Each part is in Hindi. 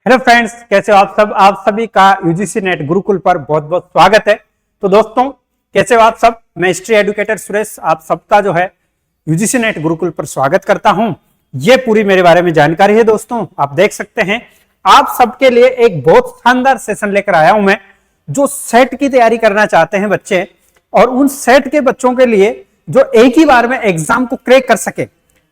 हेलो फ्रेंड्स, कैसे हो आप सब। आप सभी का यूजीसी नेट गुरुकुल पर बहुत बहुत स्वागत है। तो दोस्तों, कैसे हो आप सब। मैं हिस्ट्री एडुकेटर सुरेश आप सबका जो है यूजीसी नेट गुरुकुल पर स्वागत करता हूं। ये पूरी मेरे बारे में जानकारी है दोस्तों। आप देख सकते हैं आप सबके लिए एक बहुत शानदार सेशन लेकर आया हूं मैं, जो सेट की तैयारी करना चाहते हैं बच्चे, और उन सेट के बच्चों के लिए जो एक ही बार में एग्जाम को क्रैक कर सके।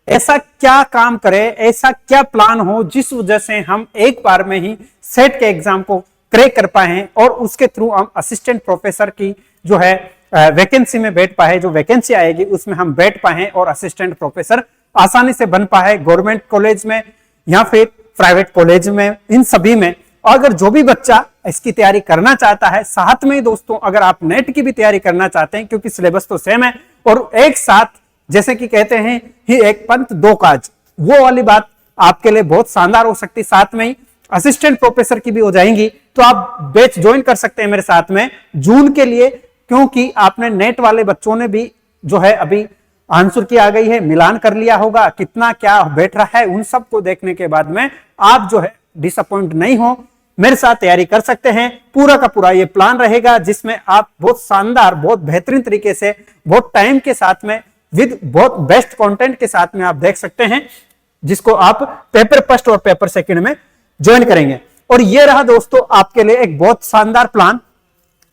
ऐसा क्या काम करे, ऐसा क्या प्लान हो जिस वजह से हम एक बार में ही सेट के एग्जाम को क्रैक कर पाए और उसके थ्रू हम असिस्टेंट प्रोफेसर की जो है वैकेंसी में बैठ पाए। जो वैकेंसी आएगी उसमें हम बैठ पाए और असिस्टेंट प्रोफेसर आसानी से बन पाए, गवर्नमेंट कॉलेज में या फिर प्राइवेट कॉलेज में, इन सभी में। अगर जो भी बच्चा इसकी तैयारी करना चाहता है, साथ में दोस्तों अगर आप नेट की भी तैयारी करना चाहते हैं, क्योंकि सिलेबस तो सेम है और एक साथ जैसे कि कहते हैं ही एक पंथ दो काज, वो वाली बात आपके लिए बहुत शानदार हो सकती है। साथ में ही असिस्टेंट प्रोफेसर की भी हो जाएंगी, तो आप बैच ज्वाइन कर सकते हैं मेरे साथ में जून के लिए, क्योंकि आपने नेट वाले बच्चों ने भी जो है अभी आंसर की आ गई है, मिलान कर लिया होगा, कितना क्या बैठ रहा है, उन सब को देखने के बाद में आप जो है डिसअपॉइंट नहीं हो, मेरे साथ तैयारी कर सकते हैं। पूरा का पूरा ये प्लान रहेगा जिसमें आप बहुत शानदार, बहुत बेहतरीन तरीके से, बहुत टाइम के साथ में, विद बहुत बेस्ट कंटेंट के साथ में आप देख सकते हैं, जिसको आप पेपर फर्स्ट और पेपर सेकंड में ज्वाइन करेंगे। और ये रहा दोस्तों आपके लिए एक बहुत शानदार प्लान।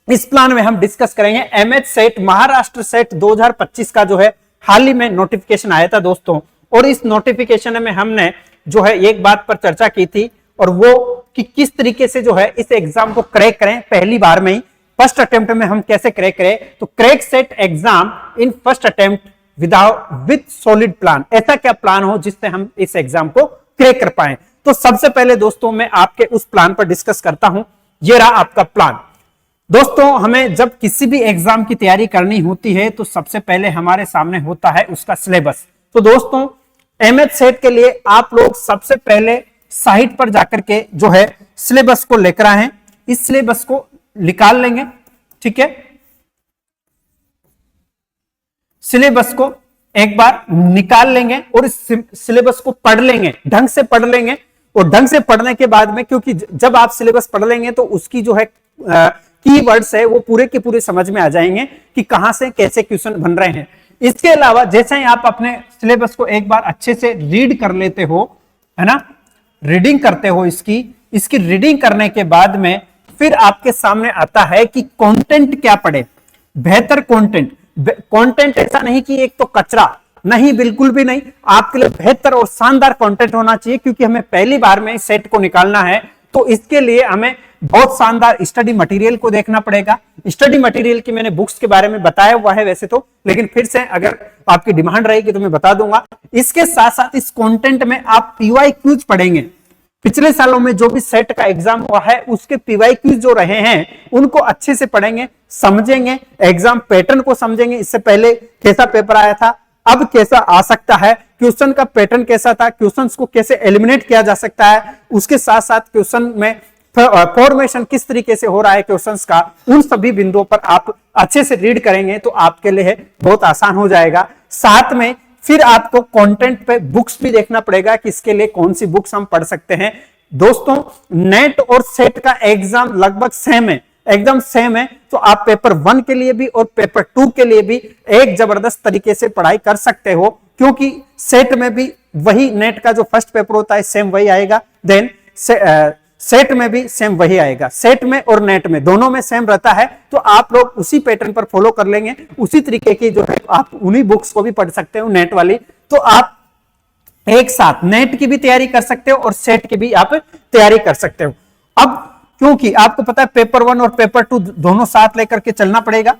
इस प्लान में हम डिस्कस करेंगे एमएच सेट, महाराष्ट्र सेट 2025 का जो है हाल ही में नोटिफिकेशन आया था दोस्तों। और इस नोटिफिकेशन में हमने जो है एक बात पर चर्चा की थी, और वो कि किस तरीके से जो है इस एग्जाम को क्रैक करें पहली बार में ही, फर्स्ट अटेम्प्ट में हम कैसे क्रैक करें। तो crack set exam in first attempt with solid plan, ऐसा क्या प्लान हो जिससे हम इस एग्जाम को क्रैक कर पाए। तो सबसे पहले दोस्तों मैं आपके उस प्लान पर डिस्कस करता हूं। ये रहा आपका प्लान दोस्तों। हमें जब किसी भी एग्जाम की तैयारी करनी होती है तो सबसे पहले हमारे सामने होता है उसका सिलेबस। तो दोस्तों एमएच सेट के लिए आप लोग सबसे पहले साइट पर जाकर के जो है सिलेबस को लेकर आए, इस सिलेबस को निकाल लेंगे, ठीक है। सिलेबस को एक बार निकाल लेंगे और इस सिलेबस को पढ़ लेंगे, ढंग से पढ़ लेंगे। और ढंग से पढ़ने के बाद में, क्योंकि जब आप सिलेबस पढ़ लेंगे तो उसकी जो है कीवर्ड्स है वो पूरे के पूरे समझ में आ जाएंगे कि कहां से कैसे क्वेश्चन बन रहे हैं। इसके अलावा जैसे ही आप अपने सिलेबस को एक बार अच्छे से रीड कर लेते हो, है ना, रीडिंग करते हो, इसकी रीडिंग करने के बाद में फिर आपके सामने आता है कि कंटेंट क्या पढ़े। बेहतर कंटेंट ऐसा नहीं कि एक तो कचरा, नहीं, बिल्कुल भी नहीं। आपके लिए बेहतर और शानदार कंटेंट होना चाहिए, क्योंकि हमें पहली बार में सेट को निकालना है। तो इसके लिए हमें बहुत शानदार स्टडी मटेरियल को देखना पड़ेगा। स्टडी मटेरियल की मैंने बुक्स के बारे में बताया हुआ है वैसे तो, लेकिन फिर से अगर आपकी डिमांड रहेगी तो मैं बता दूंगा। इसके साथ साथ इस कंटेंट में आप पीवाईक्यूज पढ़ेंगे। पिछले सालों में जो भी सेट का एग्जाम हुआ है उसके पीवाईक्यूज जो रहे हैं उनको अच्छे से पढ़ेंगे, समझेंगे, एग्जाम पैटर्न को समझेंगे। इससे पहले कैसा पेपर आया था, अब कैसा आ सकता है, क्वेश्चन का पैटर्न कैसा था, क्वेश्चंस को कैसे एलिमिनेट किया जा सकता है, उसके साथ साथ क्वेश्चन में फॉर्मेशन किस तरीके से हो रहा है क्वेश्चंस का, उन सभी बिंदुओं पर आप अच्छे से रीड करेंगे तो आपके लिए बहुत आसान हो जाएगा। साथ में फिर आपको कंटेंट पे बुक्स भी देखना पड़ेगा कि इसके लिए कौन सी बुक्स हम पढ़ सकते हैं। दोस्तों नेट और सेट का एग्जाम लगभग सेम है, एकदम सेम है। तो आप पेपर 1 के लिए भी और पेपर 2 के लिए भी एक जबरदस्त तरीके से पढ़ाई कर सकते हो, क्योंकि सेट में भी वही नेट का जो फर्स्ट पेपर होता है सेम वही आएगा, देन सेट में भी सेम वही आएगा। सेट में और नेट में दोनों में सेम रहता है। तो आप लोग उसी पैटर्न पर फॉलो कर लेंगे, उसी तरीके की जो है आप उन्हीं बुक्स को भी पढ़ सकते हो नेट वाली। तो आप एक साथ नेट की भी तैयारी कर सकते हो और सेट की भी आप तैयारी कर सकते हो। अब क्योंकि आपको पता है पेपर 1 और पेपर 2 दोनों साथ लेकर के चलना पड़ेगा,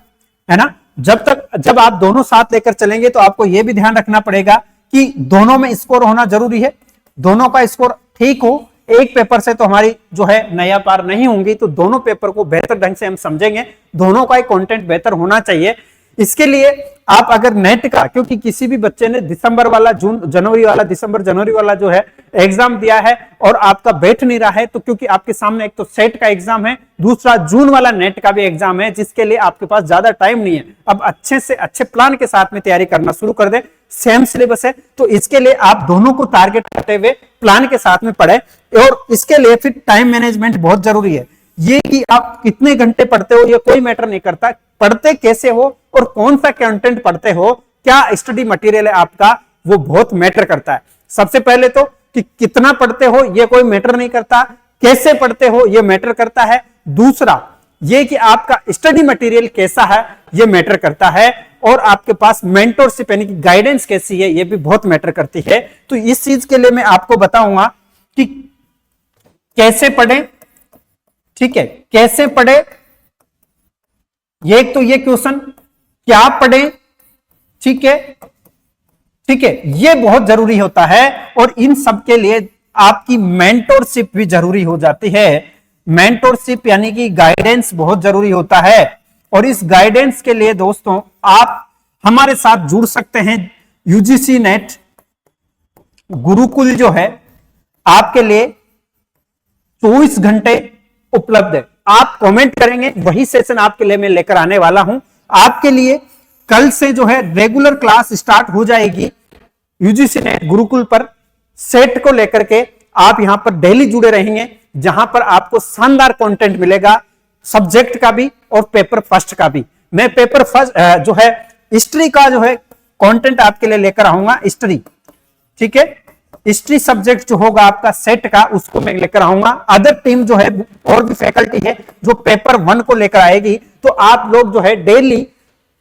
है ना। जब आप दोनों साथ लेकर चलेंगे तो आपको यह भी ध्यान रखना पड़ेगा कि दोनों में स्कोर होना जरूरी है, दोनों का स्कोर ठीक हो। एक पेपर से तो हमारी जो है नया पार नहीं होंगी, तो दोनों पेपर को बेहतर ढंग से हम समझेंगे, दोनों का ही कंटेंट बेहतर होना चाहिए। इसके लिए आप अगर नेट का, क्योंकि किसी भी बच्चे ने दिसंबर वाला दिसंबर जनवरी वाला जो है एग्जाम दिया है और आपका बैठ नहीं रहा है, तो क्योंकि आपके सामने एक तो सेट का एग्जाम है, दूसरा जून वाला नेट का भी एग्जाम है, जिसके लिए आपके पास ज्यादा टाइम नहीं है। अब अच्छे से अच्छे प्लान के साथ में तैयारी करना शुरू कर दे। सेम सिलेबस है, तो इसके लिए आप दोनों को टारगेट करते हुए प्लान के साथ में पढ़े। और इसके लिए फिर टाइम मैनेजमेंट बहुत जरूरी है। ये कि आप कितने घंटे पढ़ते हो ये कोई मैटर नहीं करता, पढ़ते कैसे हो और कौन सा कंटेंट पढ़ते हो, क्या स्टडी मटेरियल है आपका, वो बहुत मैटर करता है। सबसे पहले तो कि कितना पढ़ते हो ये कोई मैटर नहीं करता, कैसे पढ़ते हो ये मैटर करता है। दूसरा ये कि आपका स्टडी मटेरियल कैसा है ये मैटर करता है, और आपके पास मेंटरशिप यानी कि गाइडेंस कैसी है ये भी बहुत मैटर करती है। तो इस चीज के लिए मैं आपको बताऊंगा कि कैसे पढ़ें, ठीक है, कैसे पढ़े। एक तो ये क्वेश्चन क्या पढ़े, ठीक है, ठीक है, ये बहुत जरूरी होता है। और इन सब के लिए आपकी मेंटरशिप भी जरूरी हो जाती है। मेंटरशिप यानी कि गाइडेंस बहुत जरूरी होता है। और इस गाइडेंस के लिए दोस्तों आप हमारे साथ जुड़ सकते हैं। यूजीसी नेट गुरुकुल जो है आपके लिए 24 घंटे उपलब्ध है। आप कमेंट करेंगे वही सेशन आपके लिए मैं लेकर आने वाला हूं। आपके लिए कल से जो है रेगुलर क्लास स्टार्ट हो जाएगी यूजीसी नेट गुरुकुल पर। सेट को लेकर के आप यहां पर डेली जुड़े रहेंगे, जहां पर आपको शानदार कंटेंट मिलेगा, सब्जेक्ट का भी और पेपर फर्स्ट का भी। मैं पेपर फर्स्ट जो है हिस्ट्री का जो है कंटेंट आपके लिए लेकर आऊंगा, हिस्ट्री, ठीक है, हिस्ट्री सब्जेक्ट जो होगा आपका सेट का उसको मैं लेकर आऊंगा। अदर टीम जो है और भी फैकल्टी है जो पेपर 1 को लेकर आएगी। तो आप लोग जो है डेली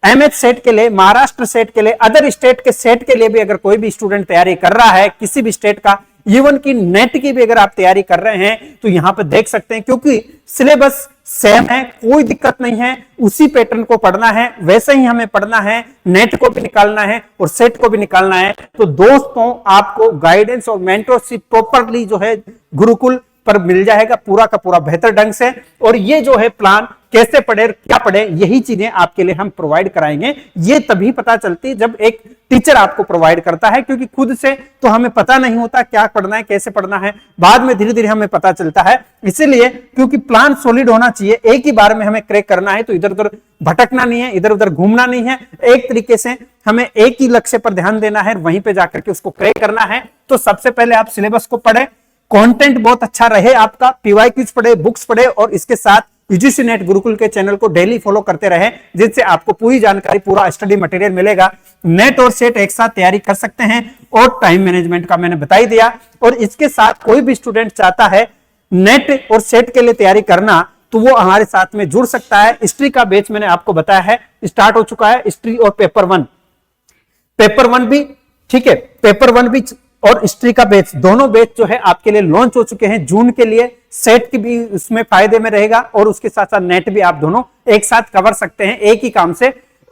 एमएच सेट के लिए, महाराष्ट्र सेट के लिए, अदर स्टेट के सेट के लिए भी अगर कोई भी स्टूडेंट तैयारी कर रहा है, किसी भी स्टेट का, इवन की नेट की भी अगर आप तैयारी कर रहे हैं तो यहां पर देख सकते हैं, क्योंकि सिलेबस सेम है, कोई दिक्कत नहीं है, उसी पैटर्न को पढ़ना है, वैसे ही हमें पढ़ना है, नेट को भी निकालना है और सेट को भी निकालना है। तो दोस्तों आपको गाइडेंस और मेंटरशिप प्रॉपरली जो है गुरुकुल पर मिल जाएगा पूरा का पूरा बेहतर ढंग से। और ये जो है प्लान कैसे पढ़े, क्या पढ़े, यही चीजें आपके लिए हम प्रोवाइड कराएंगे। ये तभी पता चलती जब एक टीचर आपको प्रोवाइड करता है, क्योंकि खुद से तो हमें पता नहीं होता क्या पढ़ना है, कैसे पढ़ना है, बाद में धीरे धीरे हमें पता चलता है। इसीलिए क्योंकि प्लान सॉलिड होना चाहिए, एक ही बार में हमें क्रैक करना है, तो इधर उधर भटकना नहीं है, इधर उधर घूमना नहीं है, एक तरीके से हमें एक ही लक्ष्य पर ध्यान देना है, वहीं पे जाकर के उसको क्रैक करना है। तो सबसे पहले आप सिलेबस को पढ़े, कंटेंट बहुत अच्छा रहे आपका, पीवाई क्विज पढ़े, बुक्स पढ़े, और इसके साथ यूजीसी नेट गुरुकुल के चैनल को डेली फॉलो करते रहे, जिससे आपको पूरी जानकारी, पूरा स्टडी मटेरियल मिलेगा। नेट और सेट एक साथ तैयारी कर सकते हैं, और टाइम मैनेजमेंट का मैंने बता ही दिया। और इसके साथ कोई भी स्टूडेंट चाहता है नेट और सेट के लिए तैयारी करना, तो वो हमारे साथ में जुड़ सकता है। हिस्ट्री का बैच मैंने आपको बताया है स्टार्ट हो चुका है, हिस्ट्री और पेपर 1 भी, ठीक है, पेपर 1 भी और हिस्ट्री का बैच, दोनों बैच जो है आपके लिए लॉन्च हो चुके हैं जून के लिए। सेट की भी उसमें फायदे में रहेगा, और उसके साथ साथ नेट भी आप दोनों एक साथ कवर सकते हैं एक ही काम से।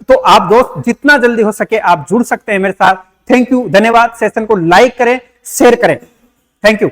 तो आप दोस्त जितना जल्दी हो सके आप जुड़ सकते हैं मेरे साथ। थैंक यू, धन्यवाद। सेशन को लाइक करें, शेयर करें, थैंक यू।